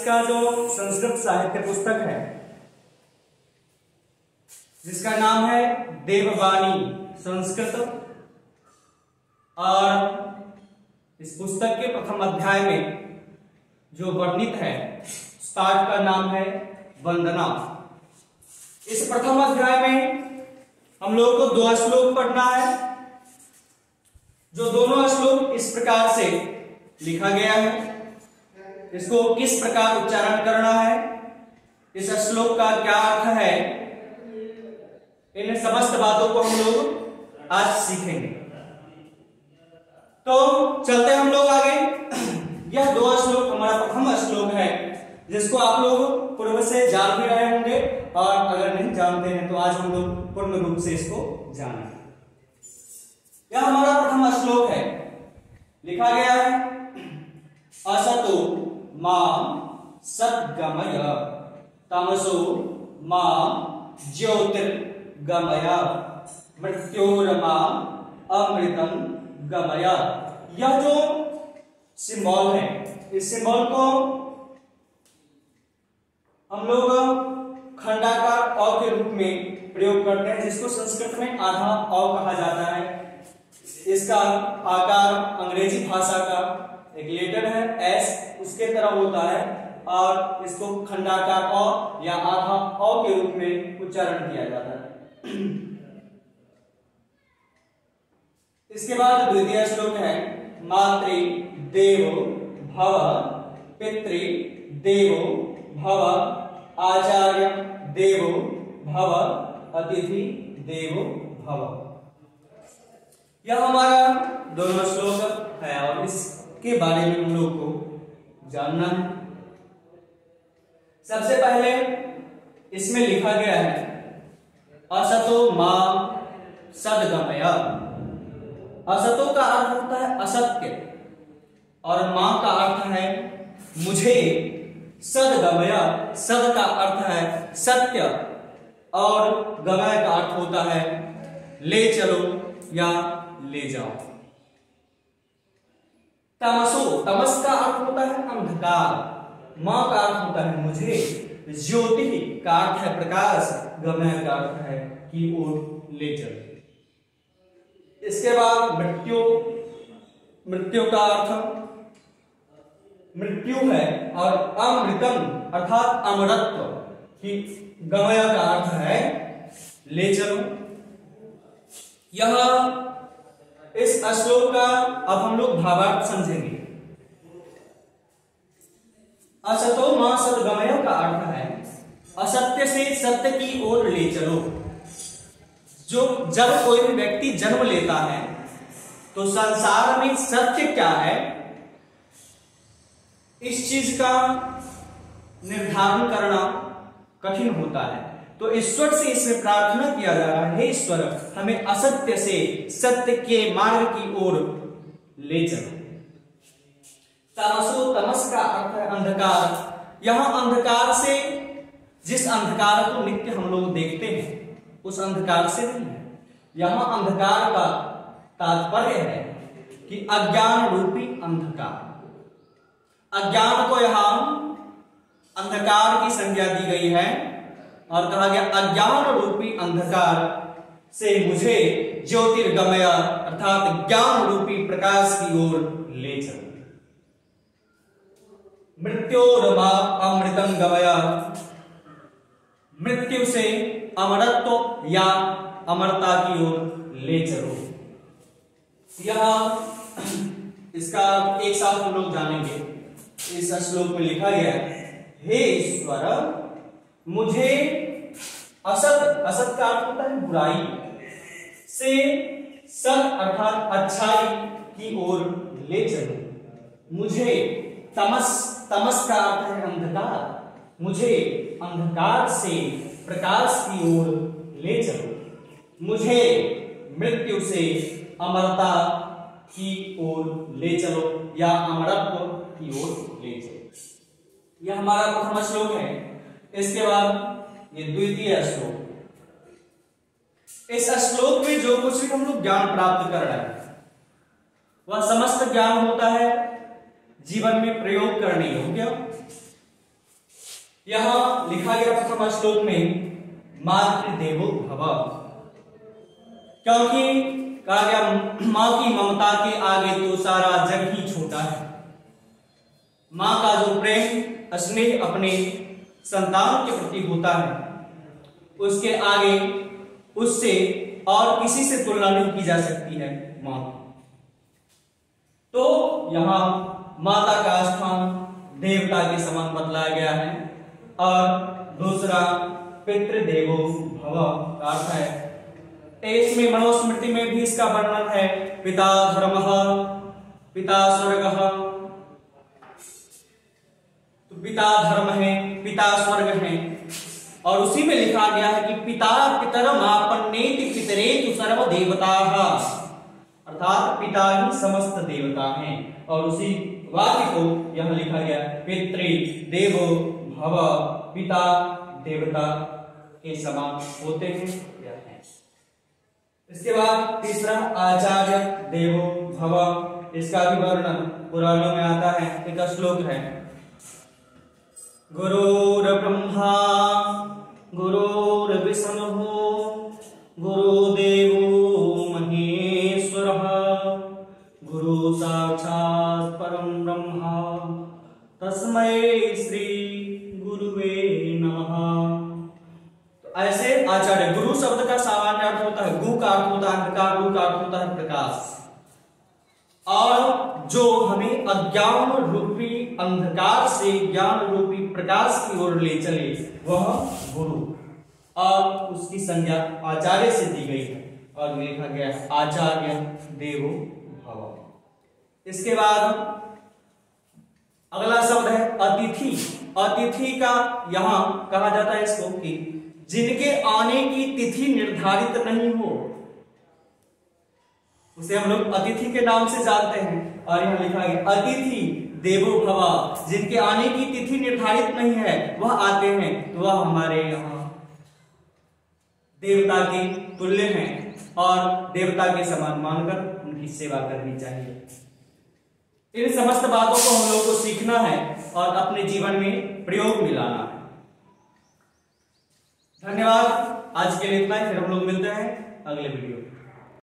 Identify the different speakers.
Speaker 1: का जो संस्कृत साहित्य पुस्तक है जिसका नाम है देववाणी संस्कृत, और इस पुस्तक के प्रथम अध्याय में जो वर्णित है उस पाठ का नाम है वंदना। इस प्रथम अध्याय में हम लोग को 2 श्लोक पढ़ना है, जो दोनों श्लोक इस प्रकार से लिखा गया है। इसको किस प्रकार उच्चारण करना है, इस श्लोक का क्या अर्थ है, इन समस्त बातों को हम लोग आज सीखेंगे। तो चलते हम लोग आगे। यह 2 श्लोक हमारा प्रथम श्लोक है, जिसको आप लोग पूर्व से जान भी रहे होंगे, और अगर नहीं जानते हैं तो आज हम लोग पूर्ण रूप से इसको जानेंगे। यह हमारा प्रथम श्लोक है, लिखा गया है असतो मां सद्गमय तमसो मां ज्योतिर्गमय मृत्योर्मां अमृतं गमय। यह जो सिंबल है, इस सिंबल को हम लोग खंडाकार अ के रूप में प्रयोग करते हैं, जिसको संस्कृत में आधा अ कहा जाता है। इसका आकार अंग्रेजी भाषा का एक लेटर है एस, उसके तरह होता है, और इसको खंडाकार अ या आधा अ के रूप में उच्चारण किया जाता है। इसके बाद द्वितीय श्लोक है मातृ देवो भव पितृ देवो भव आचार्य देवो भव अतिथि देवो भव। यह हमारा दोनों श्लोक है, और इसके बारे में हम लोग को जानना है। सबसे पहले इसमें लिखा गया है असतो मां सद्गमय। असतो का अर्थ होता है असत्य, और मां का अर्थ है मुझे। सद्गमय, सद का अर्थ है सत्य, और गमय का अर्थ होता है ले चलो या ले जाओ। तमसो, तमस का अर्थ होता है अंधकार, मां का अर्थ होता है मुझे। ज्योति का अर्थ है प्रकाश, गमय का अर्थ है की ओर ले चलो। इसके बाद मृत्यु, मृत्यु का अर्थ मृत्यु है, और अमृतम अर्थात अमरत्व की गमय का अर्थ है ले चलो। यह इस श्लोक का अब हम लोग भावार्थ समझेंगे। असतो मां सद्गमय का अर्थ है असत्य से सत्य की ओर ले चलो। जो जब कोई भी व्यक्ति जन्म लेता है तो संसार में सत्य क्या है, इस चीज का निर्धारण करना कठिन होता है। तो ईश्वर से इसमें प्रार्थना किया जा रहा है, हे ईश्वर हमें असत्य से सत्य के मार्ग की ओर ले चलो। तमसो, तमस का अर्थ है अंधकार। यहां अंधकार से, जिस अंधकार को नित्य हम लोग देखते हैं उस अंधकार से नहीं है। यहां अंधकार का तात्पर्य है कि अज्ञान रूपी अंधकार। अज्ञान को यहां अंधकार की संज्ञा दी गई है, और कहा गया अज्ञान रूपी अंधकार से मुझे ज्योतिर्गमय अर्थात ज्ञान रूपी प्रकाश की ओर ले चलो। मृत्योर्मा अमृतम गमय, मृत्यु से अमरत्व या अमरता की ओर ले चलो। यह इसका एक साथ हम लोग जानेंगे। इस श्लोक में लिखा गया है हे ईश्वर मुझे असत, असत का अर्थ होता है बुराई, से सत अर्थात अच्छाई की ओर ले चलो। मुझे तमस, तमस का अर्थ है अंधकार, मुझे अंधकार से प्रकाश की ओर ले चलो। मुझे मृत्यु से अमरता की ओर ले चलो या अमरत्व की ओर ले चलो। यह हमारा प्रथम श्लोक है। इसके बाद ये द्वितीय श्लोक। इस श्लोक में जो कुछ भी हम लोग ज्ञान प्राप्त कर रहे हैं वह समस्त ज्ञान होता है जीवन में प्रयोग करने योग्य, यहां लिखा गया प्रथम श्लोक में मातृदेवो भव, क्योंकि कहा गया माँ की ममता के आगे तो सारा जग ही छोटा है। माँ का जो प्रेम स्नेह अपने संतान के प्रति होता है उसके आगे उससे और किसी से तुलना नहीं की जा सकती है माँ। तो यहाँ माता का स्थान देवता के समान बतलाया गया है। और दूसरा पितृदेवो भव का अर्थ है, इसमें मनुस्मृति में भी इसका वर्णन है, पिता धर्मः पिता स्वर्गः। तो पिता धर्म है, पिता स्वर्ग है, और उसी में लिखा गया है कि पिता पितरमापन्नेति पितरेतु सर्व देवताः, अर्थात पिता ही समस्त देवता हैं। और उसी वाक्य को यहां लिखा गया पितृ देवो भव, पिता देवता के समान होते हैं। इसके बाद तीसरा आचार्य देवो भव, इसका भी वर्णन पुराणों में आता है। एक श्लोक है, गुरुर्ब्रह्मा गुरुर्विष्णुः गुरुदेवो महेश्वरः गुरु साक्षात् परम ब्रह्म तस्मै श्री गुरुवे नमः। तो ऐसे आचार्य, गुरु शब्द का सामान्य अर्थ होता है गु का अर्थ होता है अंधकार, गु का अर्थ होता है प्रकाश, और जो हमें अज्ञान रूपी अंधकार से ज्ञान रूपी प्रकाश की ओर ले चले वह गुरु, और उसकी संज्ञा आचार्य से दी गई है और लिखा गया है आचार्य देवो भव। इसके बाद अगला शब्द है अतिथि। अतिथि का यहां कहा जाता है इसको कि जिनके आने की तिथि निर्धारित नहीं हो उसे हम लोग अतिथि के नाम से जानते हैं। और यहां लिखा है अतिथि देवो भव, जिनके आने की तिथि निर्धारित नहीं है वह आते हैं तो वह हमारे यहाँ देवता के तुल्य हैं और देवता के समान मानकर उनकी सेवा करनी चाहिए। इन समस्त बातों को हम लोग को सीखना है और अपने जीवन में प्रयोग में लाना है। धन्यवाद। आज के लिए इतना ही, फिर हम लोग मिलते हैं अगले वीडियो में।